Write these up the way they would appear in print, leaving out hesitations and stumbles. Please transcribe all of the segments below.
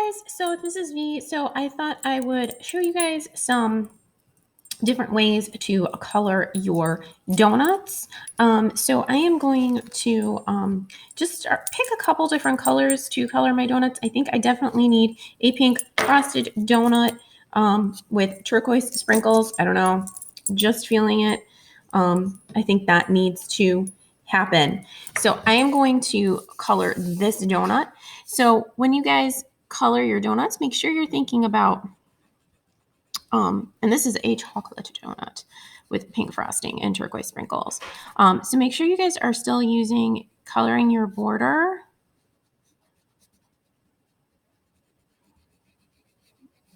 guys, so this is V. So I thought I would show you guys some different ways to color your donuts. So I am going to pick a couple different colors to color my donuts. I think I definitely need a pink frosted donut with turquoise sprinkles. I don't know, just feeling it. I think that needs to happen. So I am going to color this donut. So when you guys color your donuts, make sure you're thinking about and this is a chocolate donut with pink frosting and turquoise sprinkles. So make sure you guys are still using coloring your border.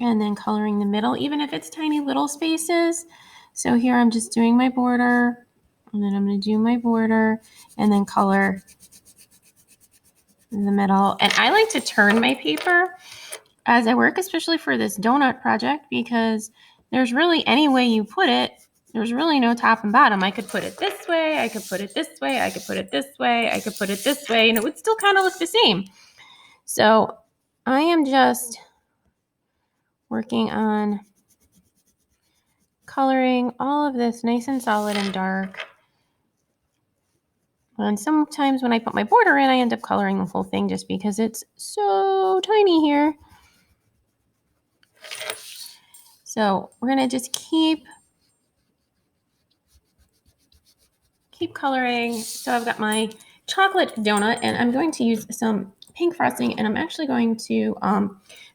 And then coloring the middle, even if it's tiny little spaces. So here I'm just doing my border, and then I'm going to do my border and then color in the middle. And I like to turn my paper as I work, especially for this donut project, because there's really any way you put it, there's really no top and bottom. I could put it this way, I could put it this way, I could put it this way, I could put it this way, and it would still kind of look the same. So I am just working on coloring all of this nice and solid and dark. And sometimes when I put my border in, I end up coloring the whole thing just because it's so tiny here. So we're going to just keep coloring. So I've got my chocolate donut, and I'm going to use some pink frosting, and I'm actually going to,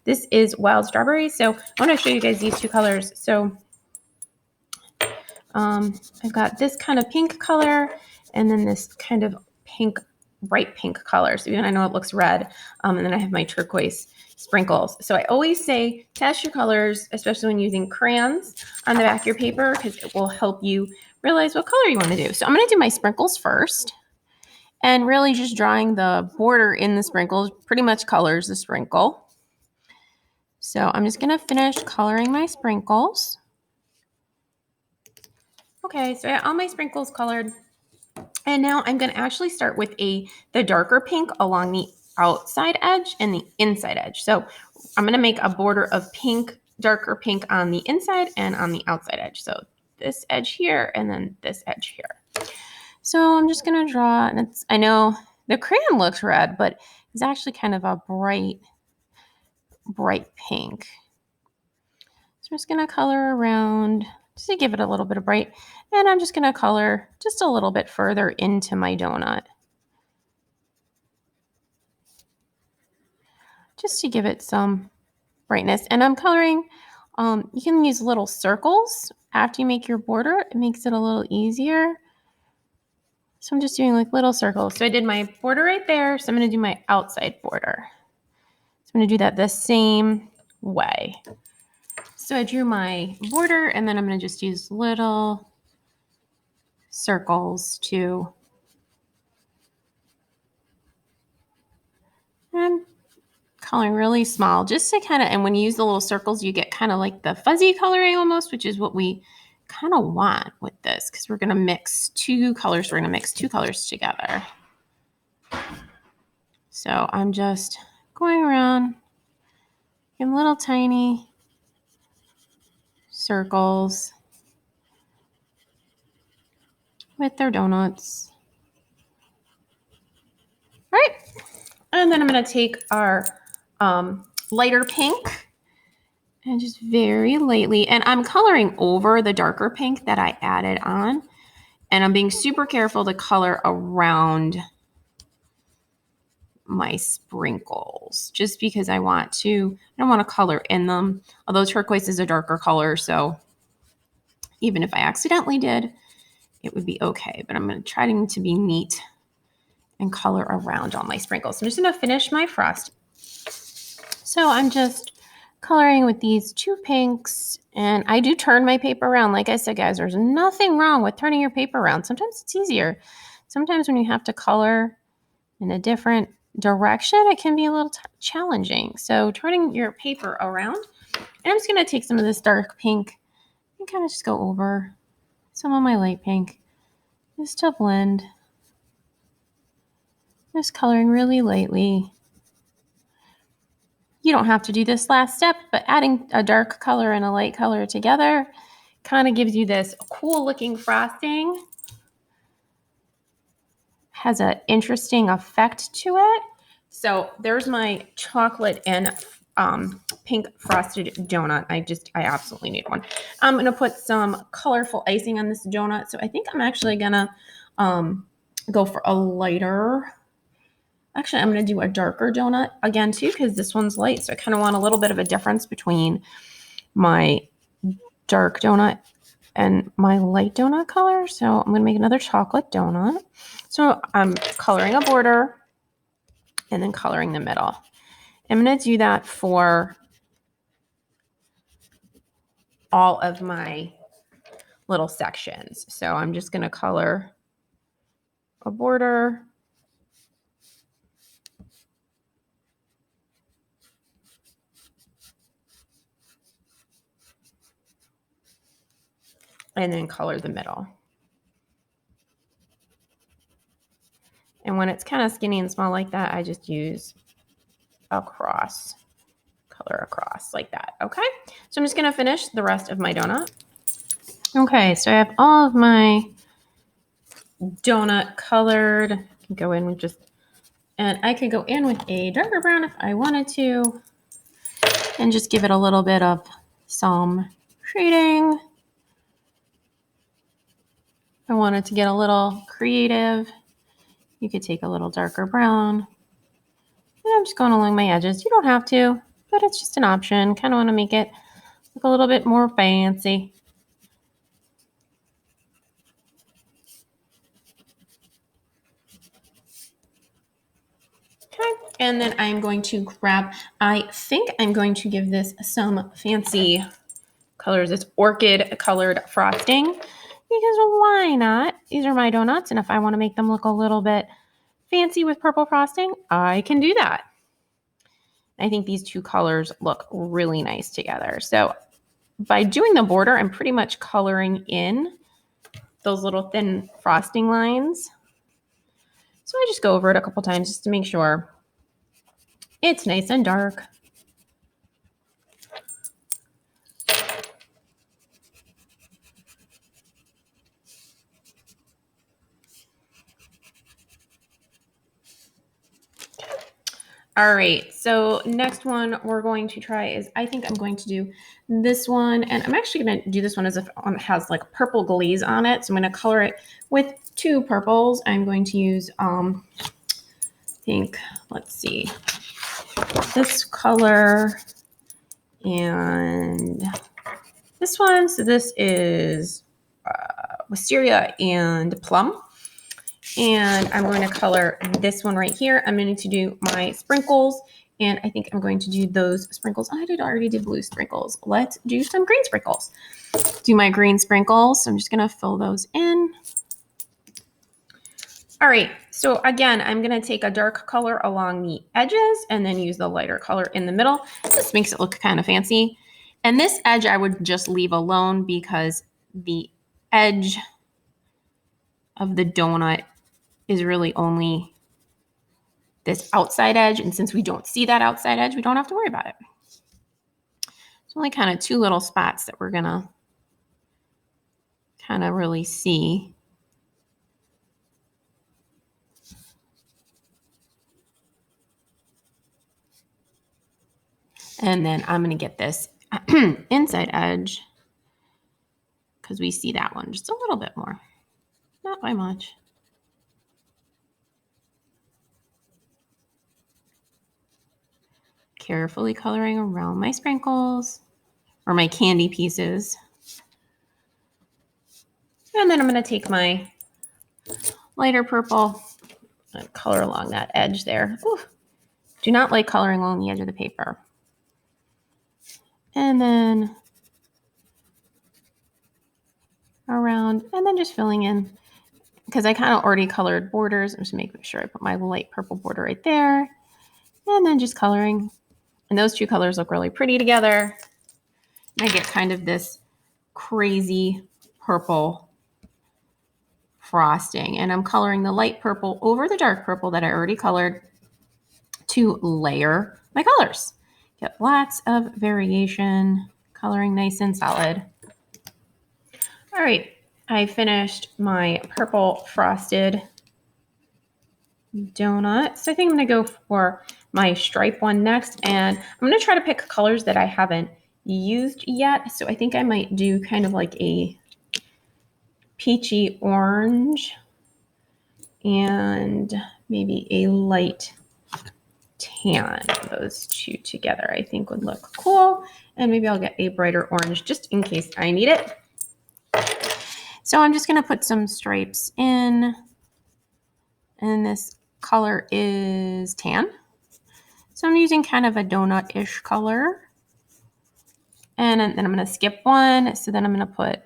this is wild strawberry. So I want to show you guys these two colors. So I've got this kind of pink color, and then this kind of pink, bright pink color. So even I know it looks red. And then I have my turquoise sprinkles. So I always say test your colors, especially when using crayons on the back of your paper, because it will help you realize what color you want to do. So I'm going to do my sprinkles first, and really just drawing the border in the sprinkles pretty much colors the sprinkle. So I'm just going to finish coloring my sprinkles. Okay, so I got all my sprinkles colored. And now I'm going to actually start with the darker pink along the outside edge and the inside edge. So I'm going to make a border of pink, darker pink on the inside and on the outside edge. So this edge here and then this edge here. So I'm just going to draw, and I know the crayon looks red, but it's actually kind of a bright pink. So I'm just going to color around just to give it a little bit of bright. And I'm just going to color just a little bit further into my donut, just to give it some brightness. And I'm coloring, you can use little circles after you make your border. It makes it a little easier. So I'm just doing like little circles. So I did my border right there. So I'm going to do my outside border. So I'm going to do that the same way. So I drew my border, and then I'm going to just use little circles to, and coloring really small, just to kind of, and when you use the little circles, you get kind of like the fuzzy coloring almost, which is what we kind of want with this, because we're going to mix two colors. We're going to mix two colors together. So I'm just going around in little tiny circles with their donuts. All right. And then I'm going to take our lighter pink and just very lightly, and I'm coloring over the darker pink that I added on. And I'm being super careful to color around my sprinkles, just because I don't want to color in them. Although turquoise is a darker color, so even if I accidentally did, it would be okay. But I'm going to try to be neat and color around all my sprinkles. So I'm just going to finish my frost. So I'm just coloring with these two pinks, and I do turn my paper around. Like I said, guys, there's nothing wrong with turning your paper around. Sometimes it's easier. Sometimes when you have to color in a different direction, it can be a little challenging. So turning your paper around, and I'm just going to take some of this dark pink and kind of just go over some of my light pink just to blend. Just coloring really lightly. You don't have to do this last step, but adding a dark color and a light color together kind of gives you this cool looking frosting. Has an interesting effect to it. So there's my chocolate and pink frosted donut. I absolutely need one. I'm gonna put some colorful icing on this donut. So I think I'm actually gonna go for a lighter. Actually, I'm gonna do a darker donut again too, because this one's light. So I kind of want a little bit of a difference between my dark donut and my light donut color. So I'm gonna make another chocolate donut. So I'm coloring a border and then coloring the middle. I'm gonna do that for all of my little sections. So I'm just gonna color a border. And then color the middle. And when it's kind of skinny and small like that, I just use a cross, color across like that, okay? So I'm just gonna finish the rest of my donut. Okay, so I have all of my donut colored. I can go in with just, and I could go in with a darker brown if I wanted to, and just give it a little bit of some shading. If I wanted to get a little creative, you could take a little darker brown. And I'm just going along my edges. You don't have to, but it's just an option. Kind of want to make it look a little bit more fancy. Okay, and then I'm going to grab, I think I'm going to give this some fancy colors. It's orchid colored frosting, because why not? These are my donuts, and if I want to make them look a little bit fancy with purple frosting, I can do that. I think these two colors look really nice together. So by doing the border, I'm pretty much coloring in those little thin frosting lines. So I just go over it a couple times just to make sure it's nice and dark. All right, so next one we're going to try is, I think I'm going to do this one, and I'm actually going to do this one as if it has like purple glaze on it. So I'm going to color it with two purples. I'm going to use, I think, let's see, this color and this one. So this is wisteria and plum. And I'm going to color this one right here. I'm going to do my sprinkles, and I think I'm going to do those sprinkles. I already did blue sprinkles. Let's do some green sprinkles. Do my green sprinkles. So I'm just going to fill those in. All right, so again, I'm going to take a dark color along the edges and then use the lighter color in the middle. This makes it look kind of fancy. And this edge I would just leave alone, because the edge of the donut is really only this outside edge. And since we don't see that outside edge, we don't have to worry about it. It's only kind of two little spots that we're going to kind of really see. And then I'm going to get this inside edge, because we see that one just a little bit more, not by much. Carefully coloring around my sprinkles or my candy pieces. And then I'm going to take my lighter purple and color along that edge there. Ooh, do not like coloring along the edge of the paper. And then around, and then just filling in, because I kind of already colored borders. I'm just making sure I put my light purple border right there, and then just coloring. And those two colors look really pretty together. I get kind of this crazy purple frosting, and I'm coloring the light purple over the dark purple that I already colored to layer my colors. Get lots of variation, coloring nice and solid. All right, I finished my purple frosted donut. So I think I'm gonna go for my stripe one next, and I'm gonna try to pick colors that I haven't used yet. So I think I might do kind of like a peachy orange and maybe a light tan. Those two together I think would look cool. And maybe I'll get a brighter orange just in case I need it. So I'm just gonna put some stripes in, and this color is tan. So I'm using kind of a donut-ish color. And then I'm gonna skip one. So then I'm gonna put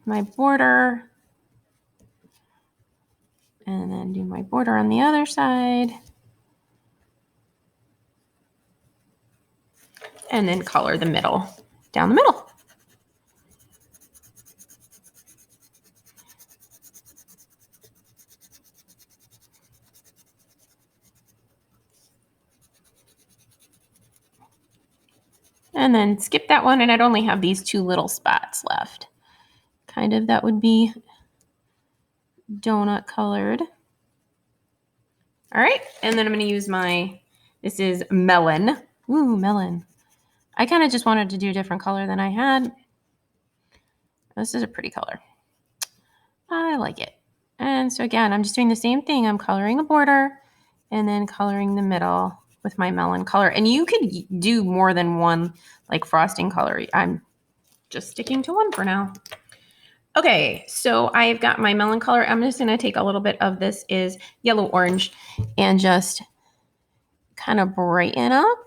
my border and then do my border on the other side. And then color the middle, down the middle. And then skip that one, and I'd only have these two little spots left. Kind of that would be donut colored. All right, and then I'm gonna use this is melon. Ooh, melon. I kind of just wanted to do a different color than I had. This is a pretty color. I like it. And so again, I'm just doing the same thing. I'm coloring a border and then coloring the middle with my melon color. And you could do more than one like frosting color. I'm just sticking to one for now. Okay, so I've got my melon color. I'm just gonna take a little bit of this is yellow orange and just kind of brighten up.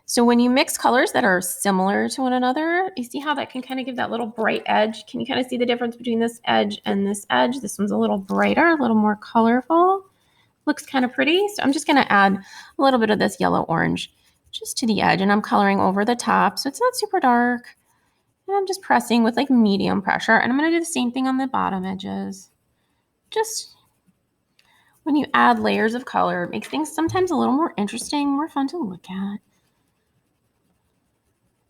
So when you mix colors that are similar to one another, you see how that can kind of give that little bright edge? Can you kind of see the difference between this edge and this edge? This one's a little brighter, a little more colorful. Looks kind of pretty. So I'm just gonna add a little bit of this yellow orange just to the edge, and I'm coloring over the top so it's not super dark. And I'm just pressing with like medium pressure, and I'm gonna do the same thing on the bottom edges. Just when you add layers of color, it makes things sometimes a little more interesting, more fun to look at.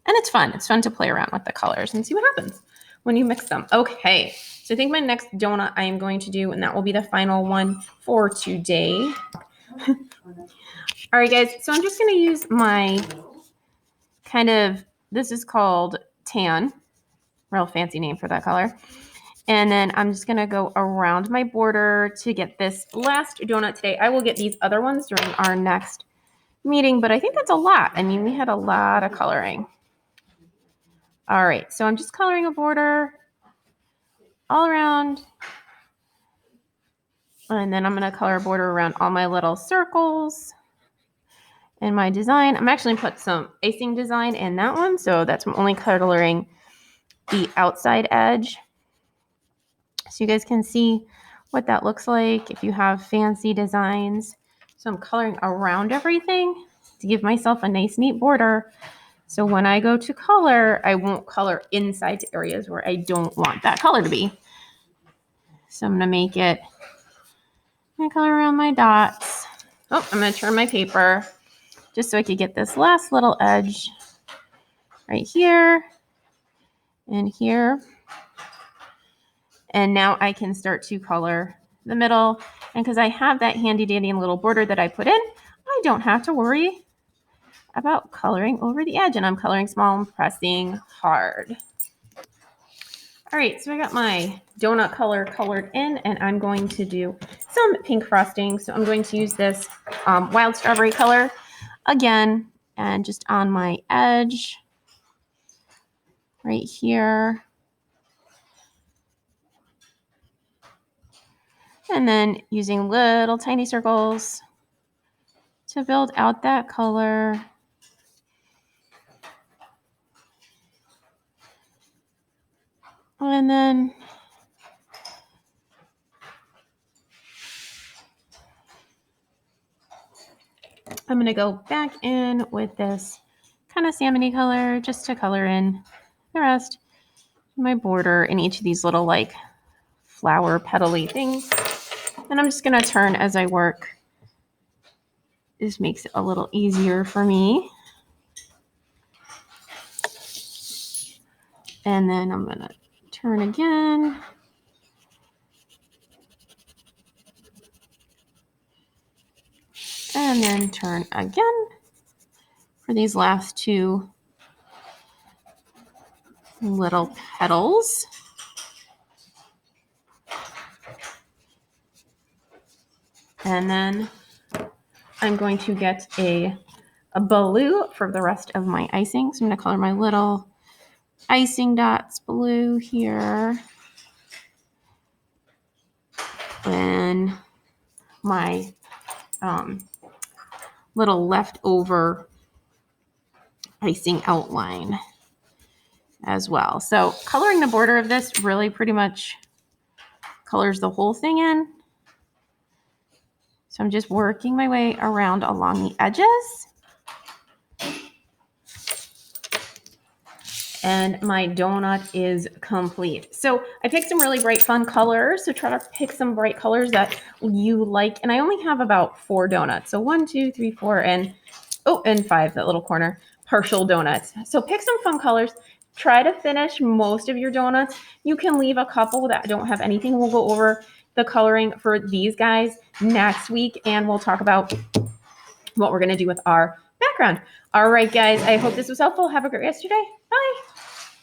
And it's fun. It's fun to play around with the colors and see what happens when you mix them. Okay, so I think my next donut I am going to do, and that will be the final one for today. All right, guys, so I'm just going to use my this is called tan, real fancy name for that color. And then I'm just going to go around my border to get this last donut today. I will get these other ones during our next meeting, but I think that's a lot. I mean, we had a lot of coloring. All right, so I'm just coloring a border all around. And then I'm gonna color a border around all my little circles in my design. I'm actually gonna put some icing design in that one. So that's only coloring the outside edge. So you guys can see what that looks like if you have fancy designs. So I'm coloring around everything to give myself a nice neat border. So when I go to color, I won't color inside to areas where I don't want that color to be. So I'm gonna make it, I'm gonna color around my dots. Oh, I'm gonna turn my paper just so I could get this last little edge right here and here. And now I can start to color the middle. And because I have that handy dandy little border that I put in, I don't have to worry about coloring over the edge. And I'm coloring small and pressing hard. All right, so I got my donut color colored in, and I'm going to do some pink frosting. So I'm going to use this wild strawberry color again, and just on my edge right here. And then using little tiny circles to build out that color. And then I'm gonna go back in with this kind of salmony color just to color in the rest of my border in each of these little like flower petally things. And I'm just gonna turn as I work This makes it a little easier for me. And then I'm going to turn again. And then turn again for these last two little petals. And then I'm going to get a blue for the rest of my icing. So I'm going to color my little icing dots blue here. And my little leftover icing outline as well. So coloring the border of this really pretty much colors the whole thing in. So I'm just working my way around along the edges. And my donut is complete. So I picked some really bright, fun colors. So try to pick some bright colors that you like. And I only have about 4 donuts. So 1, 2, 3, 4, and 5, that little corner, partial donuts. So pick some fun colors. Try to finish most of your donuts. You can leave a couple that don't have anything. We'll go over the coloring for these guys next week, and we'll talk about what we're going to do with our background. All right, guys, I hope this was helpful. Have a great rest of your day. Bye.